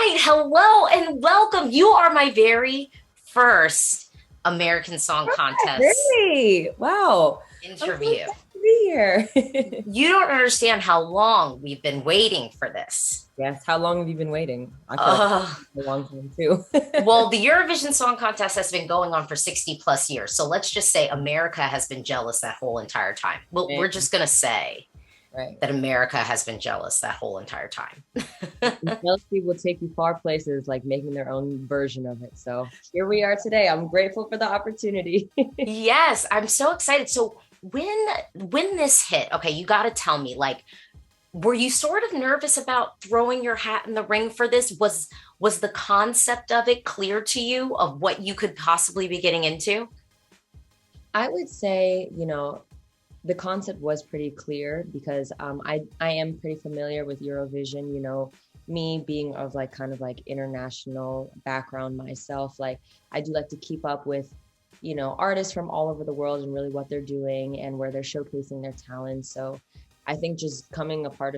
right. Hello and welcome. You are my very first American Song Contest Really? Wow. I'm so interview. excited to be here. You don't understand how long we've been waiting for this. Yes. How long have you been waiting? I feel like Uh, it's a long time too. well, the Eurovision Song Contest has been going on for 60 plus years. So let's just say America has been jealous that whole entire time. Well, we're just going to say Right. that America has been jealous that whole entire time. Jealousy will take you far places, like making their own version of it. So here we are today. I'm grateful for the opportunity. Yes, I'm so excited. So when this hit, okay, you got to tell me, like, were you sort of nervous about throwing your hat in the ring for this? Was the concept of it clear to you of what you could possibly be getting into? I would say, the concept was pretty clear because I am pretty familiar with Eurovision. Me being of like kind of like international background myself, like I do like to keep up with artists from all over the world and really what they're doing and where they're showcasing their talents. So I think just being a part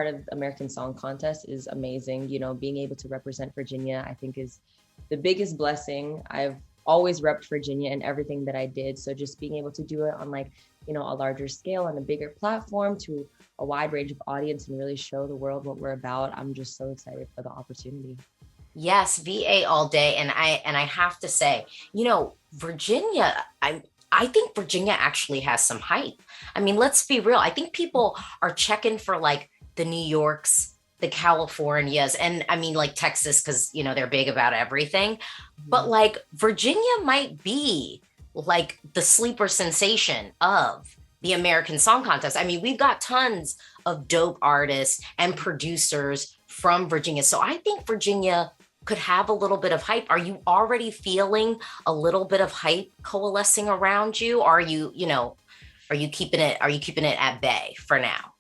of American Song Contest is amazing. Being able to represent Virginia, I think is the biggest blessing. I've always repped Virginia in everything that I did. So just being able to do it on like, a larger scale on a bigger platform to a wide range of audience and really show the world what we're about. I'm just so excited for the opportunity. Yes, VA all day. And I have to say, Virginia, I think Virginia actually has some hype. I mean, let's be real. I think people are checking for like the New Yorks, the Californias, and I mean like Texas, because they're big about everything. But like Virginia might be like the sleeper sensation of the American Song Contest. I mean, we've got tons of dope artists and producers from Virginia. So I think Virginia could have a little bit of hype. Are you already feeling a little bit of hype coalescing around you? Or are you keeping it at bay for now?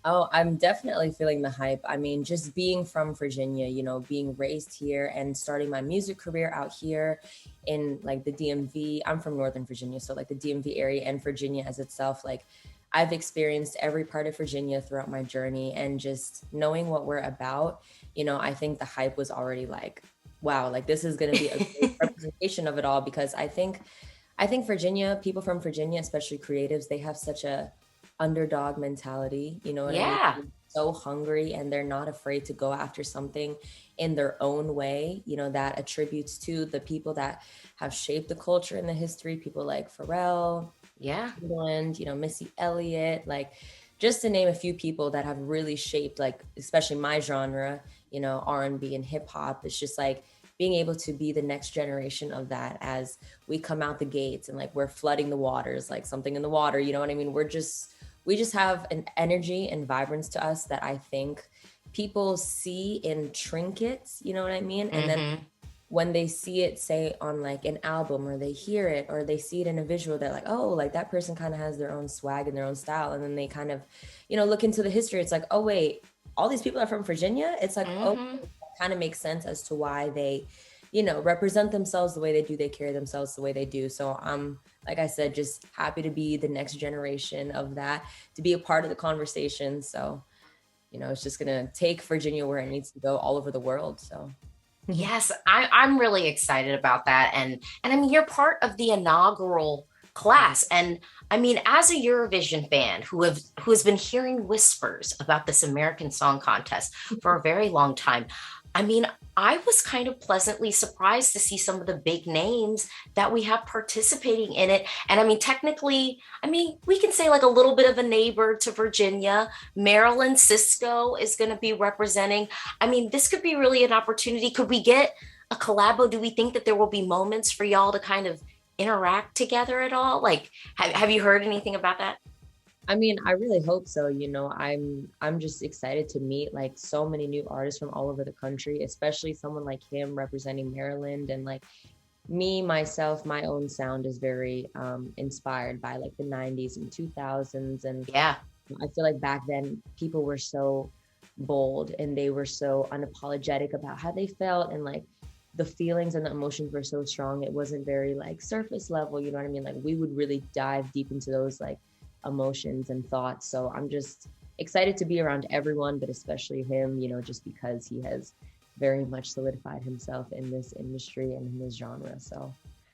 Oh, I'm definitely feeling the hype. I mean, just being from Virginia, being raised here and starting my music career out here in like the DMV. I'm from Northern Virginia, so like the DMV area and Virginia as itself, like I've experienced every part of Virginia throughout my journey, and just knowing what we're about, I think the hype was already like, wow, like this is going to be a great representation of it all, because I think Virginia, people from Virginia, especially creatives, they have such a underdog mentality, you know what I mean? Yeah. They're so hungry and they're not afraid to go after something in their own way, that attributes to the people that have shaped the culture and the history, people like Pharrell, Yeah. England, Missy Elliott, like just to name a few people that have really shaped, like, especially my genre, R&B and hip hop. It's just like being able to be the next generation of that as we come out the gates and like we're flooding the waters, like something in the water, you know what I mean? We just have an energy and vibrance to us that I think people see in trinkets, you know what I mean? And then Hmm. when they see it, say on like an album, or they hear it, or they see it in a visual, they're like, oh, like that person kind of has their own swag and their own style. And then they kind of, look into the history. It's like, oh, wait, all these people are from Virginia. It's like, oh, Hmm. it kind of makes sense as to why they, represent themselves the way they do, they carry themselves the way they do. So I'm, like I said, just happy to be the next generation of that, to be a part of the conversation. So, it's just going to take Virginia where it needs to go all over the world. So. Yes, I'm really excited about that. And I mean, you're part of the inaugural class. And I mean, as a Eurovision fan who has been hearing whispers about this American Song Contest for a very long time, I mean, I was kind of pleasantly surprised to see some of the big names that we have participating in it. And I mean, technically, I mean, we can say like a little bit of a neighbor to Virginia. Maryland Cisco is going to be representing. I mean, this could be really an opportunity. Could we get a collabo? Do we think that there will be moments for y'all to kind of interact together at all? Like, have you heard anything about that? I mean, I really hope so. I'm just excited to meet like so many new artists from all over the country, especially someone like him representing Maryland. And like me, myself, my own sound is very inspired by like the 90s and 2000s. And Yeah. I feel like back then people were so bold and they were so unapologetic about how they felt, and like the feelings and the emotions were so strong. It wasn't very like surface level, you know what I mean? Like we would really dive deep into those like emotions and thoughts. So I'm just excited to be around everyone, but especially him, just because he has very much solidified himself in this industry and in this genre. So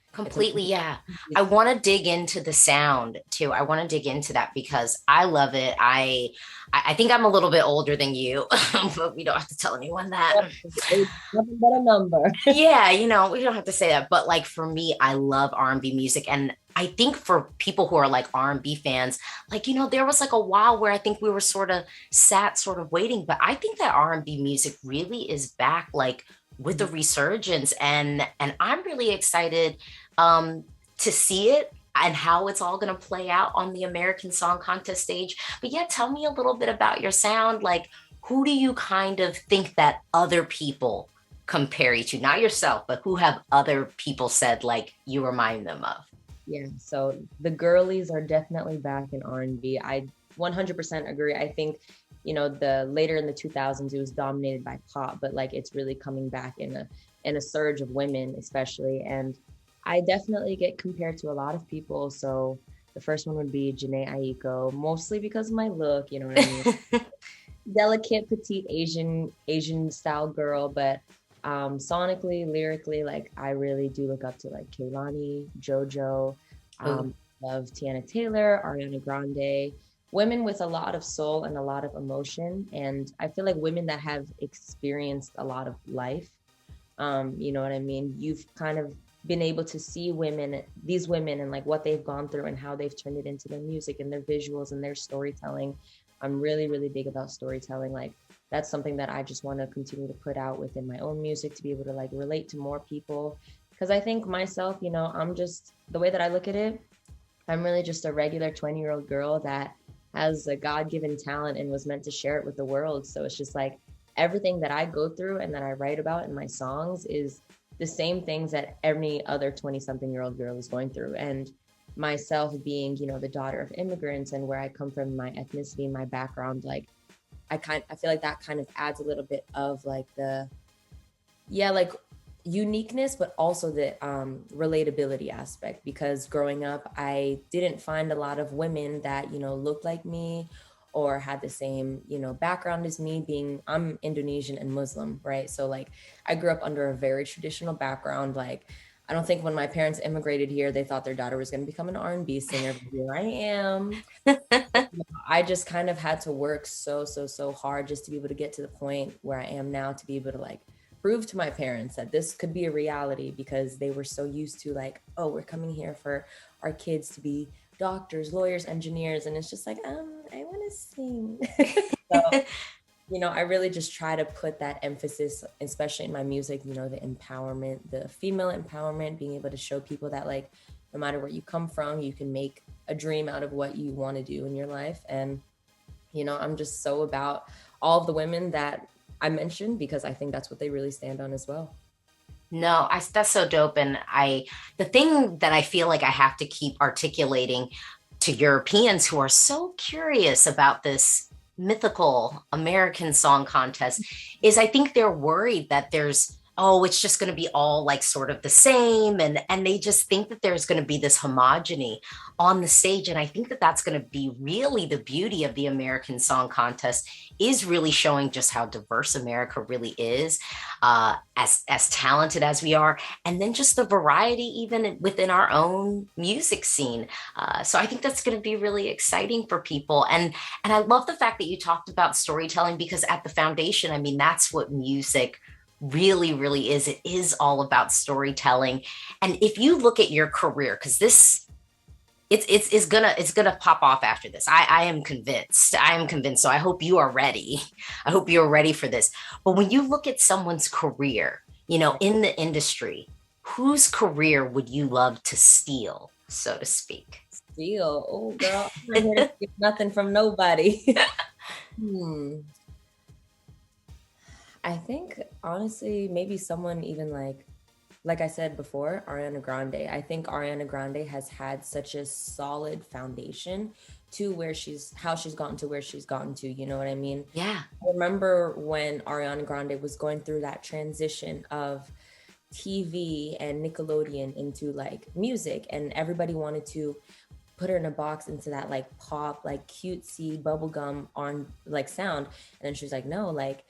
it's a Completely, yeah. I want to dig into the sound too. I want to dig into that because I love it. I think I'm a little bit older than you, but we don't have to tell anyone that. it's nothing but a number. Yeah, we don't have to say that, but like for me, I love R&B music, and I think for people who are like R&B fans, like there was like a while where I think we were sort of waiting, but I think that R&B music really is back, like with a resurgence, and I'm really excited to see it and how it's all going to play out on the American Song Contest stage. But yeah, tell me a little bit about your sound. Like, who do you kind of think that other people compare you to? Not yourself, but who have other people said like you remind them of? Yeah, so the girlies are definitely back in R&B. I 100% agree. I think, the later in the 2000s it was dominated by pop, but like it's really coming back in a surge of women especially. And I definitely get compared to a lot of people. So the first one would be Janae Aiko, mostly because of my look, you know what I mean? Delicate, petite Asian style girl, but sonically, lyrically, like I really do look up to like Kehlani, JoJo, love Tiana Taylor, Ariana Grande, women with a lot of soul and a lot of emotion. And I feel like women that have experienced a lot of life, you know what I mean? You've kind of been able to see these women and like what they've gone through and how they've turned it into their music and their visuals and their storytelling. I'm really, really big about storytelling. Like that's something that I just want to continue to put out within my own music to be able to like relate to more people. Because I think myself, I'm just, the way that I look at it, I'm really just a regular 20-year-old girl that has a God-given talent and was meant to share it with the world. So it's just like everything that I go through and that I write about in my songs is the same things that any other 20-something-year-old girl is going through. And myself being, the daughter of immigrants and where I come from, my ethnicity, my background, like I feel like that kind of adds a little bit of like like uniqueness, but also the relatability aspect, because growing up, I didn't find a lot of women that, looked like me or had the same, background as me. I'm Indonesian and Muslim, right? So like I grew up under a very traditional background. Like I don't think when my parents immigrated here, they thought their daughter was going to become an R&B singer. But here I am. I just kind of had to work so hard just to be able to get to the point where I am now, to be able to like prove to my parents that this could be a reality, because they were so used to like, oh, we're coming here for our kids to be doctors, lawyers, engineers. And it's just like, I want to sing. So, I really just try to put that emphasis, especially in my music, the empowerment, the female empowerment, being able to show people that like, no matter where you come from, you can make a dream out of what you want to do in your life. And, I'm just so about all of the women that I mentioned, because I think that's what they really stand on as well. No, that's so dope. And the thing that I feel like I have to keep articulating to Europeans who are so curious about this mythical American Song Contest is I think they're worried that it's just going to be all like sort of the same. And they just think that there's going to be this homogeny on the stage. And I think that that's going to be really the beauty of the American Song Contest, is really showing just how diverse America really is, as talented as we are. And then just the variety even within our own music scene. So I think that's going to be really exciting for people. And I love the fact that you talked about storytelling, because at the foundation, I mean, that's what music really, really is. It is all about storytelling. And if you look at your career, because it's gonna pop off after this. I am convinced. So I hope you are ready. I hope you're ready for this. But when you look at someone's career, in the industry, whose career would you love to steal, so to speak? Steal? Oh, girl, I'm not here to steal nothing from nobody. I think honestly, maybe someone even like I said before, Ariana Grande. I think Ariana Grande has had such a solid foundation to how she's gotten to where she's gotten to. You know what I mean? Yeah. I remember when Ariana Grande was going through that transition of TV and Nickelodeon into like music, and everybody wanted to put her in a box into that like pop, like cutesy bubblegum on like sound. And then she was like, no, like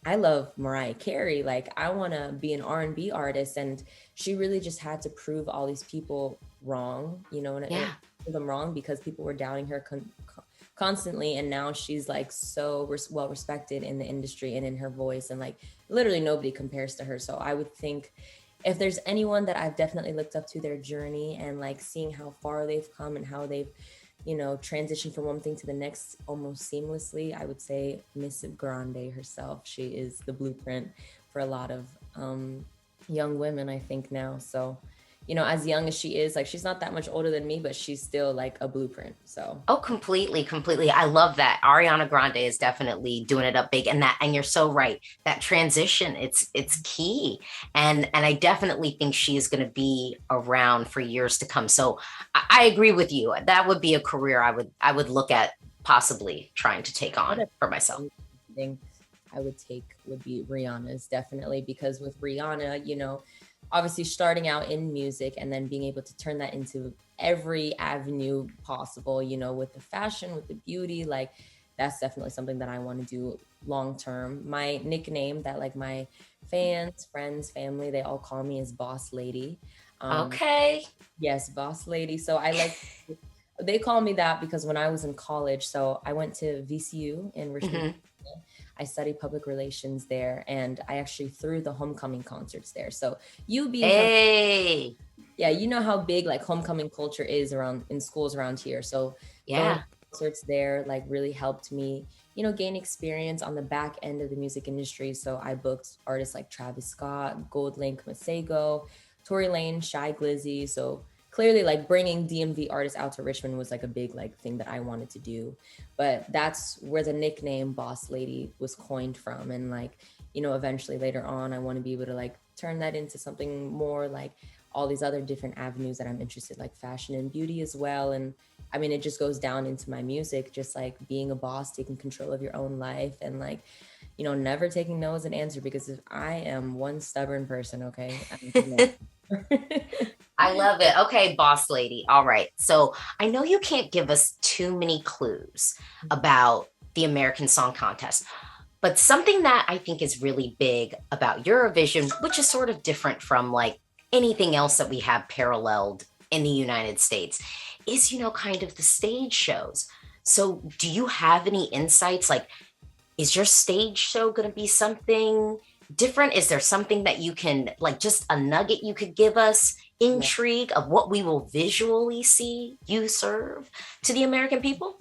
I love Mariah Carey. Like, I want to be an R&B artist, and she really just had to prove all these people wrong, and Yeah. prove them wrong because people were doubting her constantly. And now she's like so well respected in the industry and in her voice, and like literally nobody compares to her. So I would think if there's anyone that I've definitely looked up to their journey and like seeing how far they've come and how they've transition from one thing to the next almost seamlessly, I would say Miss Grande herself. She is the blueprint for a lot of young women, I think, now. So, as young as she is, like, she's not that much older than me, but she's still like a blueprint. So, Oh, completely, completely. I love that. Ariana Grande is definitely doing it up big. And you're so right. That transition, it's key. And I definitely think she is going to be around for years to come. So I agree with you. That would be a career I would look at possibly trying to take on for myself. thing I would take would be Rihanna's, definitely, because with Rihanna, obviously starting out in music and then being able to turn that into every avenue possible, with the fashion, with the beauty, like that's definitely something that I want to do long term. My nickname that like my fans, friends, family, they all call me is Boss Lady. Um, Okay. yes, Boss Lady. So I like, they call me that because when I was in college, so I went to VCU in Richmond. Hmm. I studied public relations there, and I actually threw the homecoming concerts there. So you being from, Hey. yeah, you know how big like homecoming culture is around in schools around here. So going to Yeah. concerts there like really helped me, gain experience on the back end of the music industry. So I booked artists like Travis Scott, Gold Link, Masego, Tory Lane, Shy Glizzy. So clearly like bringing DMV artists out to Richmond was like a big like thing that I wanted to do. But that's where the nickname Boss Lady was coined from. And like, eventually later on, I want to be able to like turn that into something more like all these other different avenues that I'm interested, like fashion and beauty as well. And I mean, it just goes down into my music, just like being a boss, taking control of your own life, and like, never taking no as an answer, because if I am one stubborn person, okay, I love it. Okay, boss lady. All right. So I know you can't give us too many clues about the American Song Contest, but something that I think is really big about Eurovision, which is sort of different from like anything else that we have paralleled in the United States, is, kind of the stage shows. So do you have any insights? Like, is your stage show going to be something different? Is there something that you can, like, just a nugget you could give us, Yeah. intrigue of what we will visually see you serve to the American people?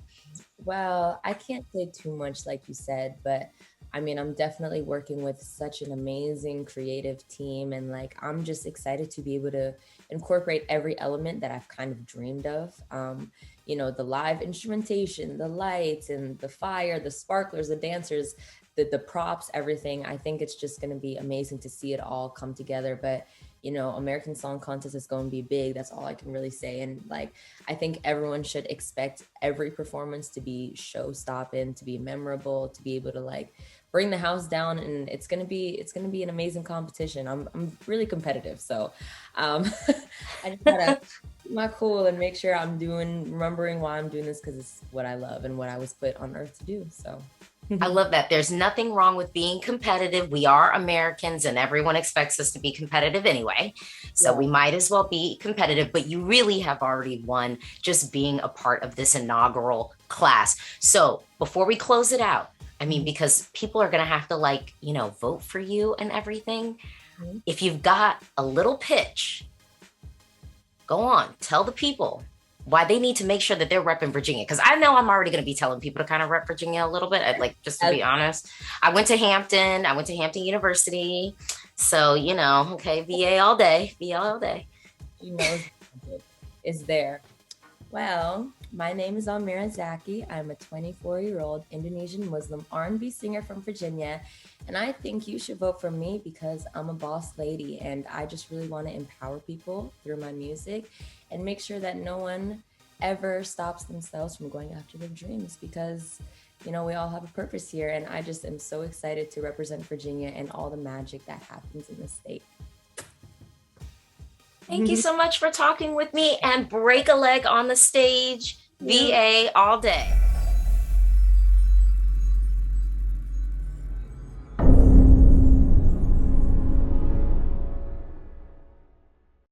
Well, I can't say too much, like you said, but I mean, I'm definitely working with such an amazing creative team. And like, I'm just excited to be able to incorporate every element that I've kind of dreamed of. The live instrumentation, the lights and the fire, the sparklers, the dancers, the props, everything. I think it's just going to be amazing to see it all come together. But American Song Contest is going to be big. That's all I can really say. And like, I think everyone should expect every performance to be show stopping, to be memorable, to be able to like bring the house down. And it's gonna be an amazing competition. I'm really competitive, so um, I just gotta keep my cool and make sure remembering why I'm doing this, because it's what I love and what I was put on earth to do. So. I love that. There's nothing wrong with being competitive. We are Americans and everyone expects us to be competitive anyway. So Yeah. we might as well be competitive, but you really have already won just being a part of this inaugural class. So before we close it out, I mean, because people are going to have to like, vote for you and everything. Mhm. If you've got a little pitch, go on, tell the people why they need to make sure that they're repping Virginia. Because I know I'm already going to be telling people to kind of rep Virginia a little bit. I'd like, just to As be honest, I went to Hampton. I went to Hampton University. So, okay, VA all day, VA all day. she knows is there. Well, my name is Almira Zaky. I'm a 24-year-old Indonesian Muslim R&B singer from Virginia, and I think you should vote for me because I'm a boss lady, and I just really want to empower people through my music and make sure that no one ever stops themselves from going after their dreams, because we all have a purpose here, and I just am so excited to represent Virginia and all the magic that happens in the state. Thank you so much for talking with me and break a leg on the stage. Yeah. VA all day.